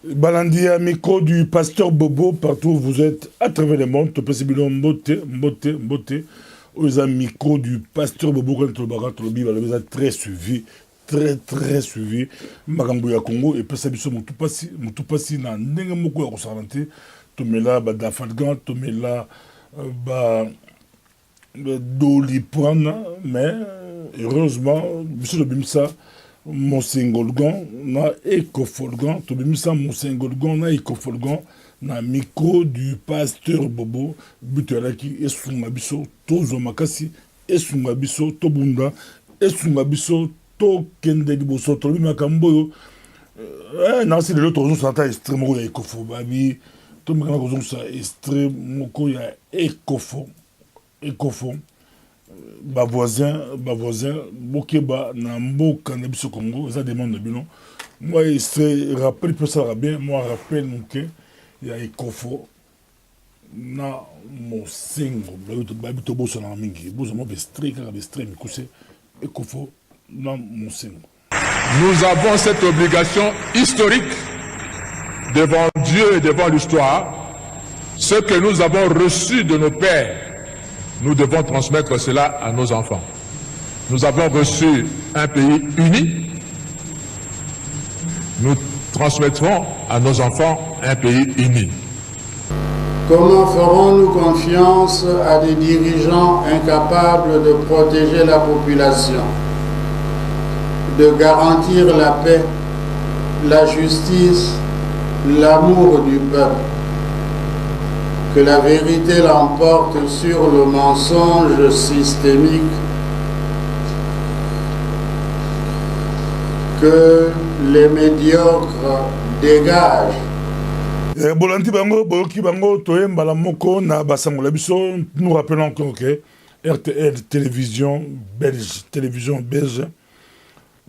Balandia, micro du pasteur Bobo, partout où vous êtes, à travers le monde, possible beauté. Aux micro du pasteur Bobo, quand le barat, le bible, vous êtes très suivi, très suivi. Magambouya Congo, et puis ça, tout passé, na n'enga moko ya kosalante, tomela, dafalgan, tomela, ba, doliprana, mais, heureusement, monsieur le Bimsa, Monsengolgon na Ekofolgon, Tobimisa Monsengolgon na Ekofolgon, na micro du pasteur Bobo, Butelaki, Esungabiso, Tozo Makasi, Esungabiso, Tobunda, Esungabiso, To Kende Liboso, Tobi Makamboyo, Nancy de l'autre jour, ça extrêmement ya Ekofo, Babi, Tomikana Kozon, ça extrêmement ya Ekofo. Voisin, Bokeba, Namboka, Nabiso Congo, ça demande de moi, il se rappelle que ça va bien, moi, rappelle que il y a Ekofo, na mon single, Babito Bosso na mingi, Bosso mo bestre, car bestre, mais couché, Ekofo, na mon single. Nous avons cette obligation historique devant Dieu et devant l'histoire. Ce que nous avons reçu de nos pères, nous devons transmettre cela à nos enfants. Nous avons reçu un pays uni. Nous transmettrons à nos enfants un pays uni. Comment ferons-nous confiance à des dirigeants incapables de protéger la population, de garantir la paix, la justice, l'amour du peuple? Que la vérité l'emporte sur le mensonge systémique, que les médiocres dégagent. Bolanti bango, boyoki bango, toye mbala moko na basangola biso, nous rappelons encore que RTL télévision belge,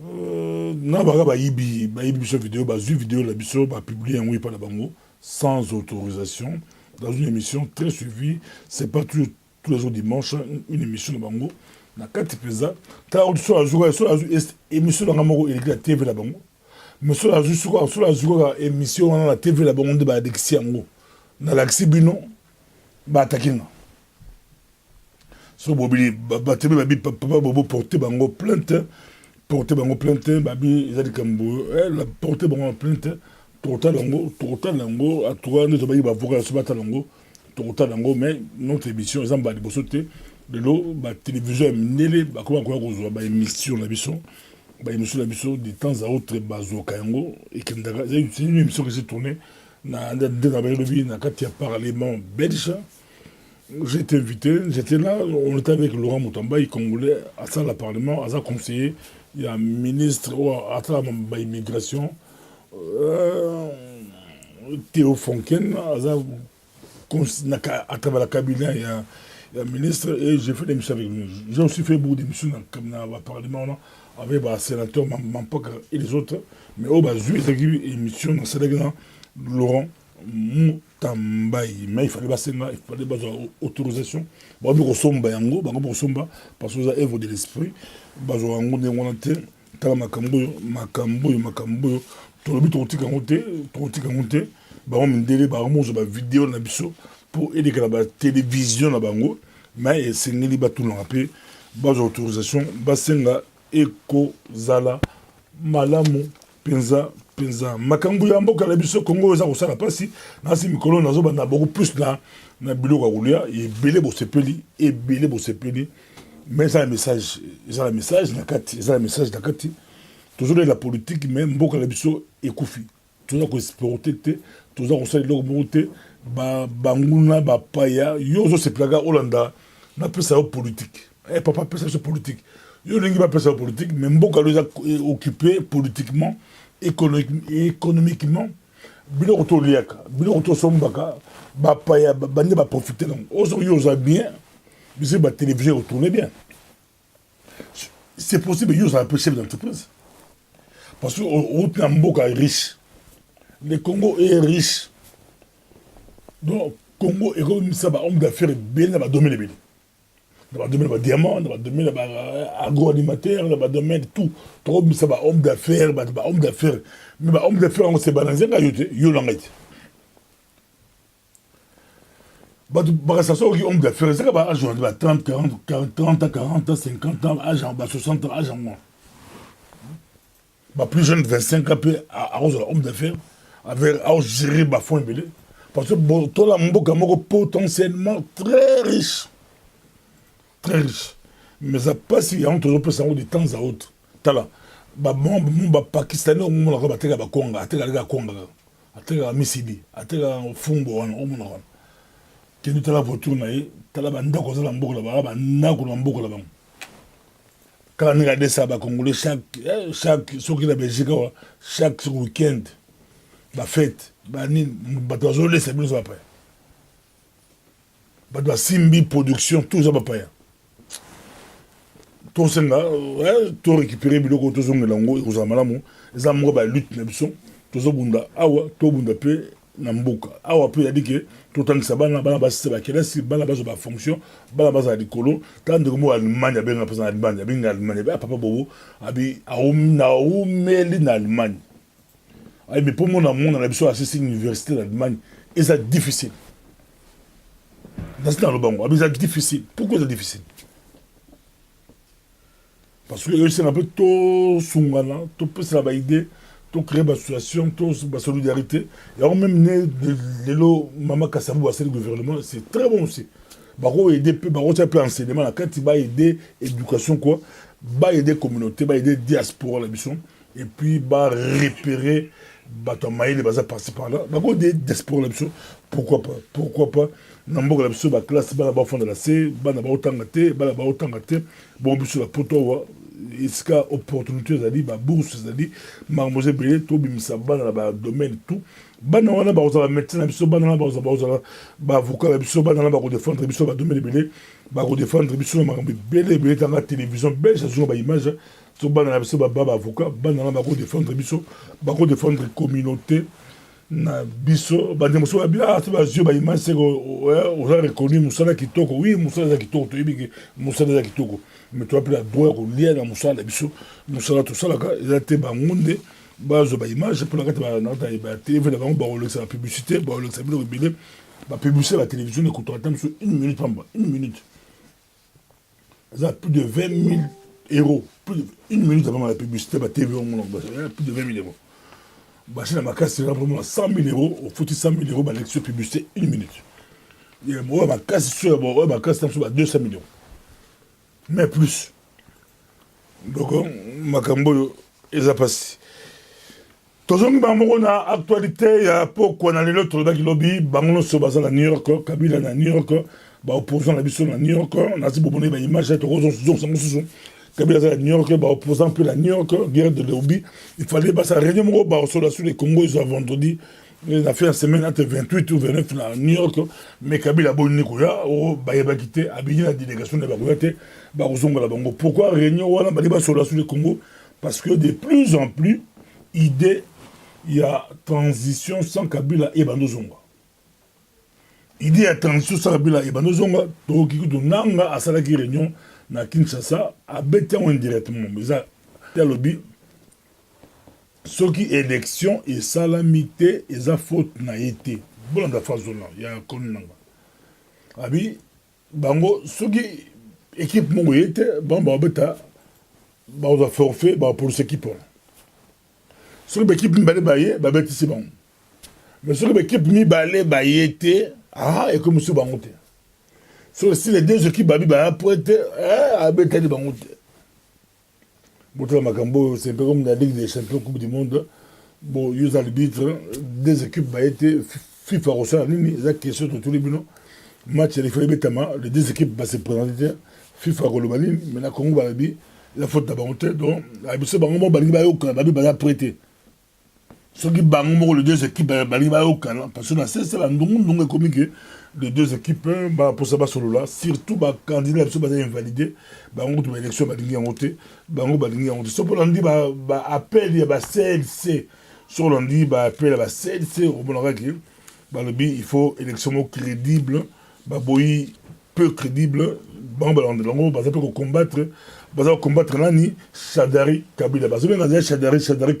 na baga ba yibi biso vidéo, vidéo la biso, publié en par la bango, sans autorisation. Dans une émission très suivie, c'est pas tous les jours dimanche, une émission de Bango. Na kati pesa, ta audition à jouer sur la émission de Ramoro et la TV la Bango. Mais sur la émission on la TV la Bango de Badexi Ango. Na l'axi bino ba takina. So bobili ba TV ba papa bobo porter Bango plainte, babi ils a dit kambo, elle porter Bango plainte. Total Lango, à toi, nous avons avocat sur Batalongo, Total Lango, mais notre émission, exemple, de Bossoté, de l'eau, la télévision, comment on a émission la biso, de temps à autre, Bazo Kayango, et c'est une émission qui s'est tournée dans le Katia Parlement belge. J'ai été invité, j'étais là, on était avec Laurent Moutamba, il congolais, à ça, le Parlement, à ça, conseiller, il y a un ministre, à ça, l'immigration. Théo Fonken, à travers la cabinet, il y a un ministre, et j'ai fait l'émission avec lui. J'ai aussi fait beaucoup d'émissions dans le Parlement, avec le sénateur Mampak et les autres. Mais au bas, j'ai fait une émission dans Sénégal, Laurent Moutambaï. Mais il fallait autorisation. Bon, il faut parce que ça œuvre de l'esprit. Makamboyo. Tolobi totika ngote ba on ndele ba mo ba vidéo na biso pour aider la télévision na bango mais sengeli ba tout l'apé ba autorisation ba senga eko zala malamu penza makambu ya mboka na biso Congo eza ko sala pasi na si mikolo nazo ba na beaucoup plus na biloko kulia et belé bo sepeli mais ça un message na kati toujours la politique, même beaucoup de biso ekufi. Toujours que sporté, toujours qu'on sait l'ormonté, banguna, paya, yozo se plaga Hollanda, n'a pas ça politique. Eh papa pas ça politique. Yo n'engi pas ça politique, mais beaucoup de occupé politiquement, économiquement. Bilo auto liaka, bilo auto sombaka, paya, bande ba profiter donc. Ozo yoza bien, mais ba télévision retourner bien. C'est possible yoza un peu chef d'entreprise. Parce que Mboka est riche. Le Congo est riche. Donc, Congo est comme ça, homme d'affaires, bien, va dominer le pays. dans le domaine de diamant, dans le domaine agroalimentaire, dans le domaine tout. Trop, ça va homme d'affaires, homme d'affaires. Mais homme d'affaires, on s'est balancé, yo l'angait. Ça sort homme d'affaires, c'est qu'à âge 30, 40, 50 ans, âge 60 ans, âge en moins. Plus jeune de 25 ans, à homme d'affaires, avec gérer ma fonds belé. Parce que tout le monde est potentiellement très riche. Très riche. Mais ça passe, il y a toujours de temps à autre. Tala. Pakistanais, au moment où on a Congo, à Missidi, à Fumbo, qui nous a la voiture, tala banda koza la mboko là-bas, banda la mboko là-bas. Quand on regarde ça, Congolais, chaque, ce qui est la Belgique, chaque week-end, la fête, on laisse bien ça après. La Simbi production, tout ça va pas. Tout ça, tout récupérer, tout ça, tout ça, les amours, la lutte, tout ça, awa, tout bunda pe, namboka. Awa pe, il a dit que tout le temps que ça va, c'est la base de la fonction, la base de l'écolo, tant de mots Allemagne, il y a un président Allemagne, il y a un Allemagne, il y a papa Bobo, il y a un Allemagne. Mais pour moi, on a besoin d'assister à l'université d'Allemagne, et c'est difficile. C'est dans le banc, c'est difficile. Pourquoi c'est difficile? Parce que c'est un peu tout sungana, tout peut se l'idée, tout créer une association, tout la solidarité. Et on même né de l'eau, maman Kassabou, c'est le gouvernement, c'est très bon aussi. Baro aider, baro ça peut enseignement, la quand il va aider éducation quoi, va aider communauté, va aider diaspora la mission, et puis va repérer, ton maïs les bazar passer par là, va aider diaspora la mission. Pourquoi pas? Nambo la mission, la classe, va là-bas fond de la C, va là-bas autant gâté, va là-bas autant gâté, bon mission la poto. Est-ce qu'il y a opportunité, bourse, marmoser belé, tout bimisa ban dans le domaine tout. Ban on a ba médecin, ban on a ba avocat, ban on a ba défendre, ba domaine belé, ba défendre, belé belé dans la télévision belge, ça ba image, so ban on a ba avocat, ban on a ba défendre communauté. Na biso ba demoso ba bien ça ba jeu ba image c'est on a reconnu musala kitoko oui musala kitoko to yibiki musala kitoko mais tu as pris la droit au lien dans musala biso musala tout ça là il a été ba monde ba zo ba image pour la carte ba TV là ba on la publicité ba on s'appelle le billet ba publicité la télévision écoute attends sur 1 minute pamba 1 minute ça plus de 20 000 euros plus de 1 minute avant la publicité ba TV on plus de 20 000 euros. Bachir Namaka, c'est vraiment 100 000 euros, au faut 100 000 euros, l'élection publicité, 1 minute. Et moi, ma casse, c'est sûr, ma casse, c'est 200 000 euros. Mais plus. Donc, ma cambo, ils ont passé. Toujours, on a actualité, il y a pourquoi on a l'autre lobby, Bangono Sobaza à New York, Kabila à New York, opposant la mission à New York, on a dit, bon, on a une image, Kabila à New York, opposant un peu la New York, guerre de lobby. Il fallait ça réunion sur les Congo, ils ont vendredi. Il a fait une semaine entre 28 ou 29 à New York. Mais Kabila a bonne Nikoya, il a quitté, habillé la délégation de Bagouyate, pourquoi réunion sur les Congo? Parce que de plus en plus, il y a transition sans Kabila et Bandozonga. Il y a transition sans Kabila et Bandozonga, donc il y a à Salaki réunion. Na Kinshasa, à Béton indirectement. Mais ça, c'est le but. Ce qui est élection et salamité, et ça faute n'a été. Bon, dans la phase là, il y a un con. Abi, bango, ce qui équipe mon était, bon, bah, bêta, bah, on a forfait, bah, pour l'équipe. Ce qui équipe mi balé, bah, bêta, c'est bon. Mais ce qui équipe mi balé, bah, il était, ah, et comme monsieur Bangote. Si les deux équipes pour être avec les banques. C'est un peu comme la Ligue des Champions Coupe du Monde. Bon, il y a l'arbitre, des équipes ont été FIFA reçu en ligne, il y a question de tous les bilans. Match, il faut les deux équipes vont se présenter. FIFA Golomani, mais la Congo va la faute de la banque. Donc, la Bango va prêter. Ceux qui bangent les deux équipes, parce que c'est la non comique. Les deux équipes, pour ça, surtout les candidats qui sont invalidés, on a l'élection, on a ce pour l'on appel, il y a CLC. Sur l'on dit, appel à CLC, il faut élection crédible, peu crédible, bon, baza peut combattre nani, Chadari Kabila. Parce que Chadari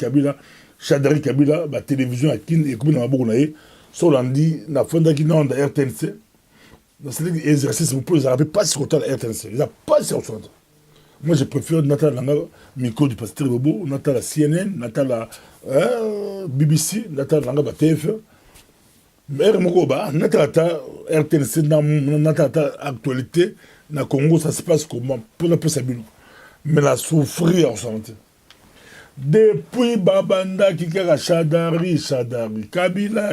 Kabila, la télévision à Kin et comme dans la Bourgogne, sur l'andi, na fonda qui n'a pas RTNC. Dans cet exercice, vous pouvez n'avez pas sur la RTNC. Ils n'ont pas sur le Moi, je préfère Natal Langa, micro du pasteur Bobo, Natal la CNN, Natal la BBC, Natal Langa, TF1. Mais Natal la RTNC, Natal la actualité, dans le Congo, ça se passe comment pour la possibilité. Mais la souffrir en santé. Depuis Babanda qui a Chadari, Kabila.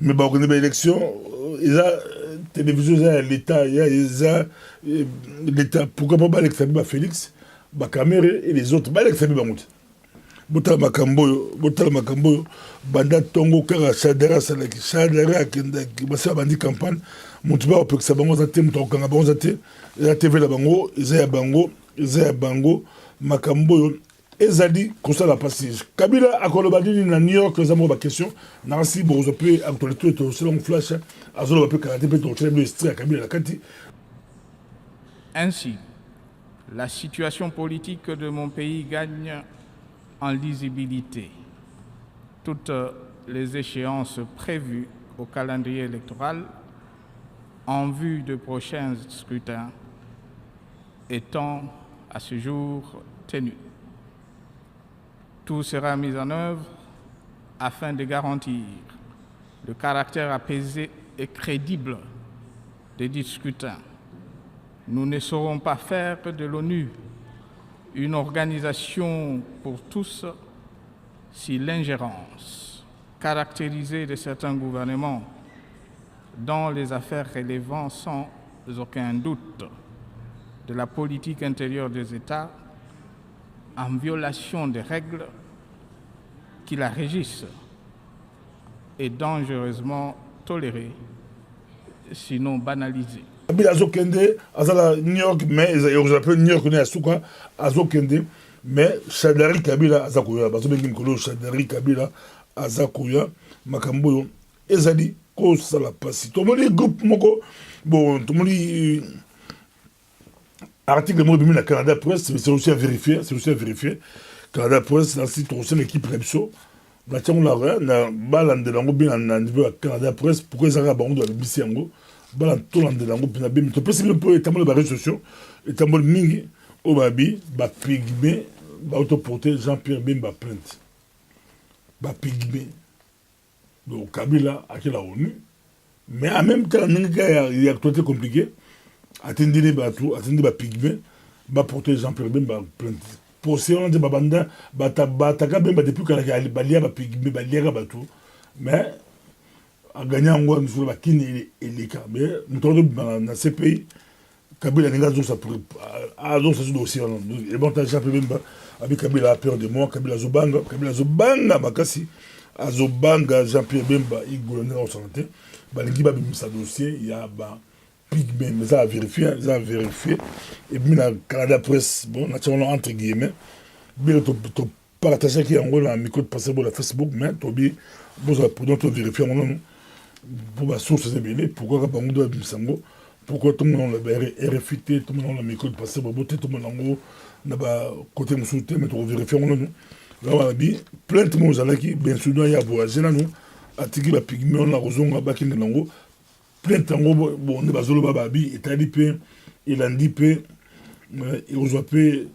Mais bon, on a une élection, il y a télévision, l'État, l'État, pourquoi pas l'examen Félix, Bakamere et les autres, l'examen Bamout. Botala Makamboyo, Banda Tongo, Kara, Chadari, Akendaki, Bassa Bandi campagne, Moutiba, peut que ça bango zate, Moutokanga bango zate, la TV la bango, Isaiah Bango, Makamboyo, Ezali, Kosa la passage. Kabila a colobadi na New York, les amours, ma question, Nancy, Bozope, actualité, selon Flash, Azolo, Karaté, le style à Kabila, la Kati. Ainsi, la situation politique de mon pays gagne en lisibilité. Toutes les échéances prévues au calendrier électoral en vue de prochains scrutins étant à ce jour tenues. Tout sera mis en œuvre afin de garantir le caractère apaisé et crédible des scrutins. Nous ne saurons pas faire de l'ONU une organisation pour tous si l'ingérence caractérisée de certains gouvernements dans les affaires relevant sans aucun doute de la politique intérieure des États en violation des règles qui la régissent est dangereusement tolérée, sinon banalisée. Kabila Azokende, Azala New York, mais ils appellent New York, Asuka, Azokende, mais Chadari Kabila Azakuya, Bazobengi Mkolo, Chadari Kabila Azakuya, Makamboyo, Ezali, Kosa la Passi. Tout le monde groupe Moko, bon, tout le monde article de la Canada Press, c'est aussi à vérifier, Canada Press, c'est un site aussi une équipe Repso. La tiens la na balan de lango bien na niveau Canada Press, pourquoi ils arabent de la BBC yango. Balan tout l'an de lango bien bien. Tu peux c'est un peu établir les réseaux sociaux, établir mingi au babi, ba pigme, ba autoporter Jean-Pierre Bemba plainte. Ba pigme. Donc Kabila a qui la ONU, mais en même temps il y a actualité compliquée. Attendez ba pigme, ba porter Jean-Pierre Bemba plainte. Pour ce on dit babanda bataka Bemba depuis que la balia ba pigme ba liera ba tout, mais a gagné en gros sur la kini et les cas mais nous dans ces pays Kabila n'est pas zo ça pour a zo ça dossier et bon Jean-Pierre Bemba avec Kabila a peur de moi, Kabila zobanga makasi azobanga Jean-Pierre Bemba il gouverneur en santé ba lingi ba bimisa dossier il y a ba pigme mais ça a vérifié et puis la Canada Press bon naturellement entre guillemets bien to partager qui en gros dans micro de passer pour la Facebook mais to bi bon pour donc vérifier mon pour la source c'est bien pourquoi pas on doit bisango pourquoi tout le monde le réfuté tout le monde le micro de passer pour tout le monde en gros n'a pas côté monsieur mais to vérifier mon là on a bi plainte mon zalaki bien sûr il y a voyagé là nous atiki la pigme on la rozonga bakine nango plainte en gros bon ne bazolo bababi etali pe ilandi pe eozwape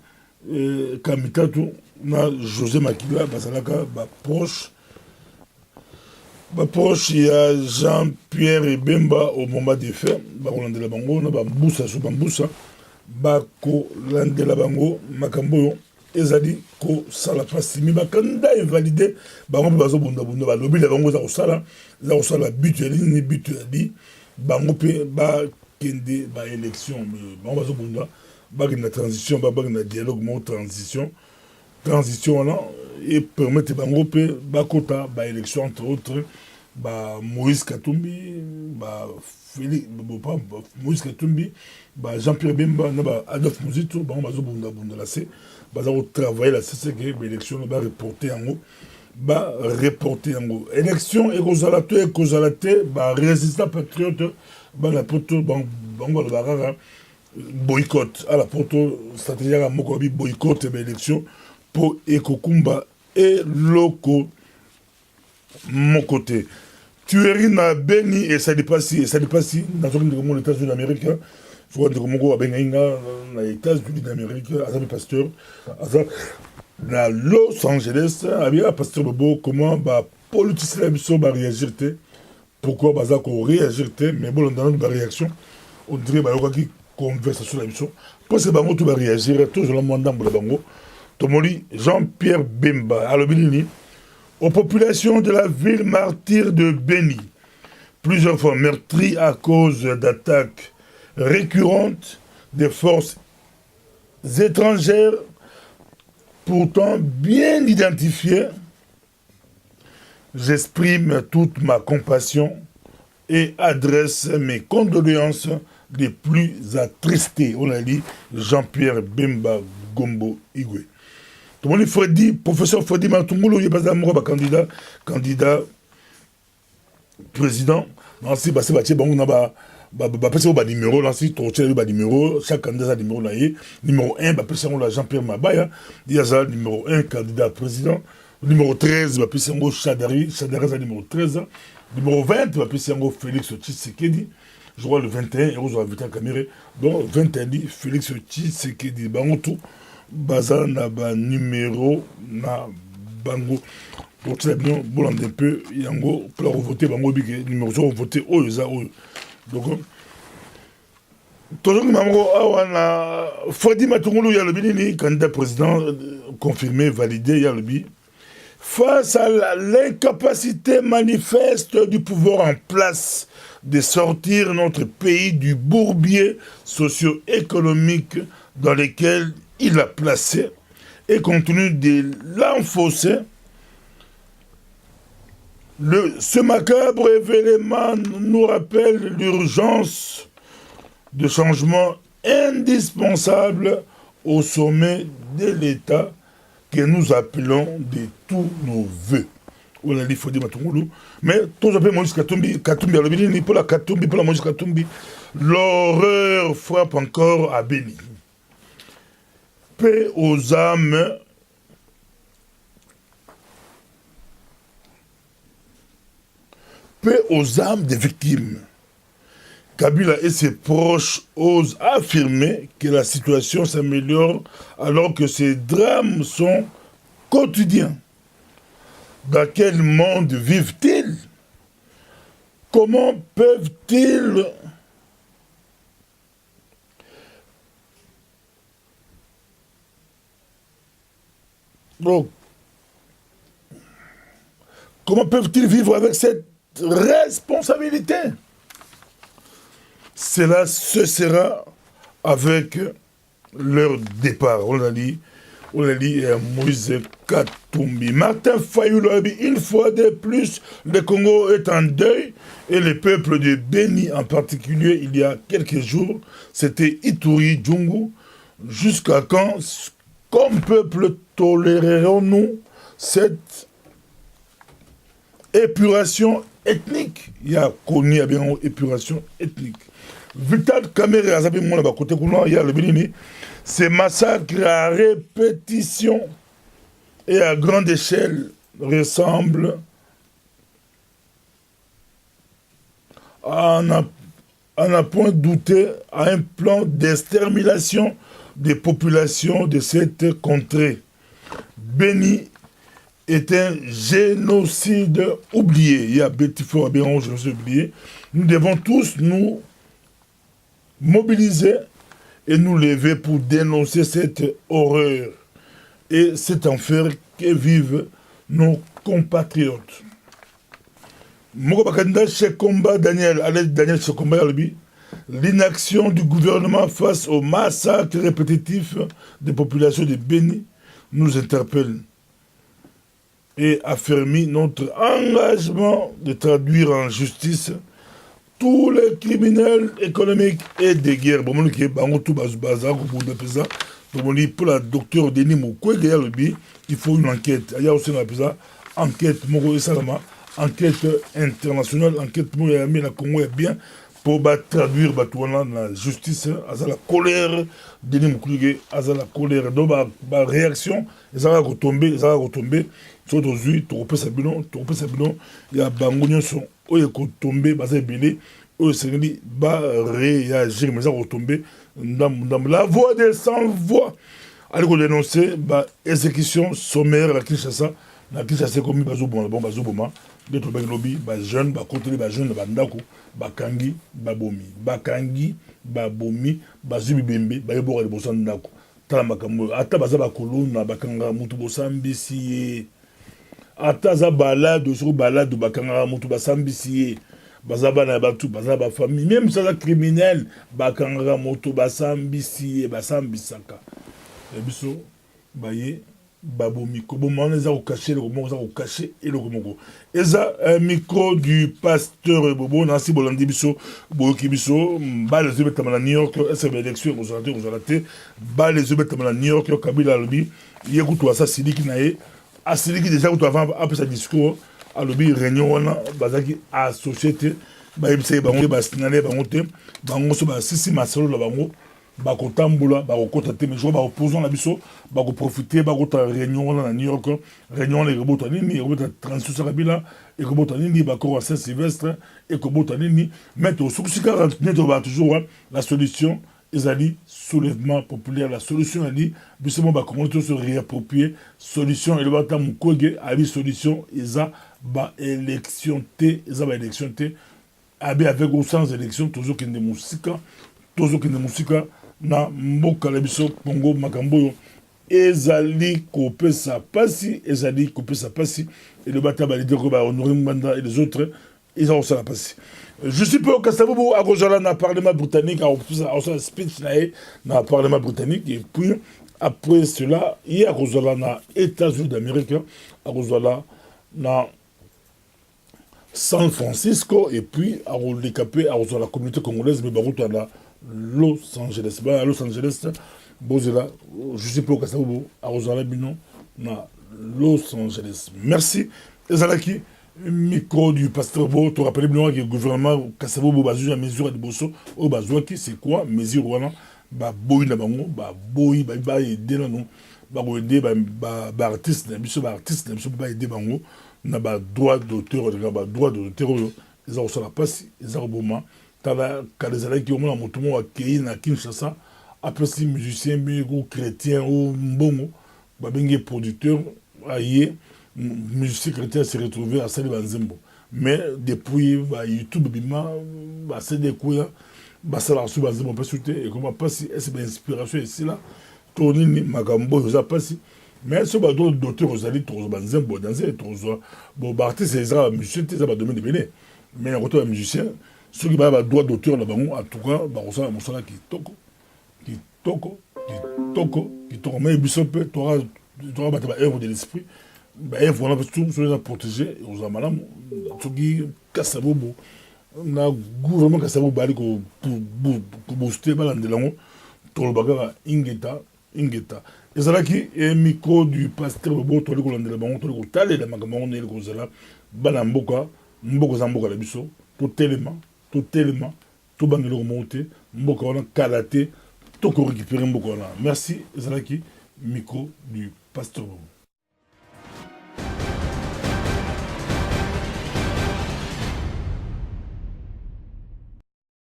kamitatu na José Makila bazalaka ba proche il y a Jean-Pierre Bemba au moment des faits ba kolandela bango na ba mbusa so bambusa ba kolandela bango makamboyo ezali ko sala pasimi ba kanda invalidé bango bazo bunda ba lobi la bango za kosala but ya ligne but ya di bango pe ba kende ba élection bango bazo bunda ba na transition ba na dialogue mo transition là et permettre bango pe ba kota ba élection entre autres ba Moïse Katumbi ba Félix Moïse Katumbi ba Jean-Pierre Bemba na ba Adolphe Muzito bango bazo bunda la c'est baza travailler la c'est que l'élection va reporter en haut élection et kozalate ba résistant patriote bana poto bango la barara boycott à la poto stratégie à moko bi boycott be élection pour ekokumba et loko mon côté tuerie na Beni et ça dépasse dans les États-Unis d'Amérique. Faut dire que benga na États-Unis d'Amérique azami pasteur na Los Angeles abia pasteur bobo comment ba politicien biso ba réagir té pourquoi baza ko réagir té mais bon dans notre réaction on dirait ba yoki conversation la biso parce que bango tout ba réagir toujours le monde dans bango tomoli Jean-Pierre Bemba alobini aux populations de la ville martyre de Beni plusieurs fois meurtries à cause d'attaques récurrente des forces étrangères pourtant bien identifiées, j'exprime toute ma compassion et adresse mes condoléances les plus attristées. On a dit Jean-Pierre Bemba Gombo Igwe. Tout le monde Freddy, professeur Freddy Matungulu, il est pas candidat président. Non, si c'est bâti, bon, on a ba numéro là si torcher ba numéro chaque candidat a numéro là numéro 1 ba personne la Jean-Pierre Mabaya il y a ça numéro 1 candidat président numéro 13 ba personne Chadari numéro 13 numéro 20 ba personne Félix Tshisekedi je crois le 21 et on Vital Kamerhe donc 21 dit Félix Tshisekedi bango tout baza na ba numéro na bango pour très bien bon un peu yango pour voter bango bi numéro so voter o za o. Donc, toujours Freddy Matungulu Yalobini, candidat président confirmé, validé Yalobi, face à l'incapacité manifeste du pouvoir en place de sortir notre pays du bourbier socio-économique dans lequel il a placé et continue de l'enfoncer. Ce macabre événement nous rappelle l'urgence de changements indispensables au sommet de l'État que nous appelons de tous nos voeux. On a dit Fodi Matungulu, mais tous appellent Moïse Katumbi, pour la Katumbi, pour la Moïse Katumbi. L'horreur frappe encore à Beni. Paix aux âmes. Paix aux âmes des victimes. Kabila et ses proches osent affirmer que la situation s'améliore alors que ces drames sont quotidiens. Dans quel monde vivent-ils? Comment peuvent-ils vivre avec cette responsabilité? Cela se sera avec leur départ. On a dit Moïse Katumbi. Martin Fayulu, une fois de plus, le Congo est en deuil et le peuple de Beni en particulier, il y a quelques jours, c'était Ituri Djungu. Jusqu'à quand, comme peuple, tolérerons-nous cette épuration ethnique? Il y a connu bien épuration ethnique. Vital Kamerhe, il y a le Béni. Ces massacres à répétition et à grande échelle ressemblent à un point douté à un plan d'extermination des populations de cette contrée. Beni est un génocide oublié. Il y a Bétifo, un génocide oublié. Nous devons tous nous mobiliser et nous lever pour dénoncer cette horreur et cet enfer que vivent nos compatriotes. Mokobakanda Chekomba Daniel Chekomba Yalbi, l'inaction du gouvernement face au massacre répétitif des populations de Beni nous interpelle et affirme notre engagement de traduire en justice tous les criminels économiques et de guerre. Pour la docteur Denis Mukwege, il faut une enquête. Il y a aussi une enquête enquête internationale, enquête la Congo est bien pour traduire la justice, à la colère, Denis Mukwege, à la colère, donc la réaction, ils ont retombé, sur aujourd'hui, tu repères Sabino, il y a Bangonien sont, où ils ont tombé, basé belé, où ils sont dit, réagir, mais ils ont retombé, dans la voix des sans voix. Allez, on dénoncer, exécution sommaire, la Kinshasa comme Bazo Boma, d'autres lobby, jeunes, côté jeunes, bandako, bakangi, babomi, bazubi bembe, bayebora de bosan ndako. Tala makambo, ata baza bakolona, bakanga mutu bosambisi. Ata za balade, sur balade, bakanga mutu basambisi. Bazaba na batu, bazaba famille, même ça la criminel, bakanga mutu basambisi, basambisaka. Et biso, baye. Babomi, comment on les a caché, comment on a caché et le comment. Et ça, un micro du pasteur Bobo, Nancy Bolandi Bisso, Boyoki Bisso, les yeux à New York, SB élection, vous avez raté, les yeux à New York, Kabila Lobby, Yékou ça, Siliki Nae, à Siliki déjà, vous avez après sa discours, à Lobby, Réunion, Bazaki, à Société, Baïbse, Bango, Bastinane, Bangote, Bango, Sissi Masolo, la Bango. Bakotamboula, bakotate, mais je vois opposant la biso, bako profiter, bakota réunion à New York, réunion les robots tanini, robots transsus Kabila, et robots tanini, bako à Saint-Sylvestre, et robots tanini, mettre au soukika, toujours la solution, ils ont dit soulèvement populaire, la solution, ils dit, justement, comment se réapproprier, solution, et le bata moukoge, a dit solution, ils ont élection T, avec ou sans élection, toujours qu'il y a des moussika, na mboka la biso Congo makambo ezali kopesa pasi et le bata ba leader ba honorer Mbanda et les autres ils ont ça la pasi. Je suis peu au Kassavobo à Rosala na parlement britannique à speech na parlement britannique et puis après cela il y a Rosala na États-Unis d'Amérique à Rosala na San Francisco et puis à Rosala la communauté congolaise mais baroto na Los Angeles, Bozela, je sais pas au Kassavobo, à Rosala Bino, na Los Angeles. Merci. Ezalaki, micro du pasteur Bo, tu rappelles bien que le gouvernement Kassavobo a une mesure de Bosso, au Bazouaki, c'est quoi? Mesure wana, boy na bango, boy, aider là non, aider, artiste, aider bango, na droit d'auteur, ils ont la passe, ils ont bon tala kalezala ki omona moto mo akei na Kinshasa apesi musicien ou chrétien ou mbongo babengi producteur aye musicien chrétien se retrouver à Sali Banzembo mais depuis YouTube bima c'est des coups basala su Banzembo pas sauter et comment passer est inspiration ici là tonini makambo za passer mais ce bateau d'auteur aux alliés tous Banzembo danser tous bon artiste c'est ça musicien c'est ça domaine de Bénin mais retour musicien ceux qui ont le droit d'auteur là-bas, en tout cas, ça qui toko. Mais Bissop, tu auras œuvre de l'esprit. Œuvre, on a tout sur les protéger, et aux amalams, ceux qui cassent bobo. On a gouvernement cassé bobo pour booster de l'ango, tout le bagage ingeta. Et c'est là qui est micro du pasteur bobo, tout le monde de la banque, tout le monde talé de magamon et le gros là, banamboka, mboko zamboka la biso, tout élément. Tout bangelo remonté, mboka wana kalaté, tout récupérer mboka wana. Merci, Zalaki, micro du pasteur.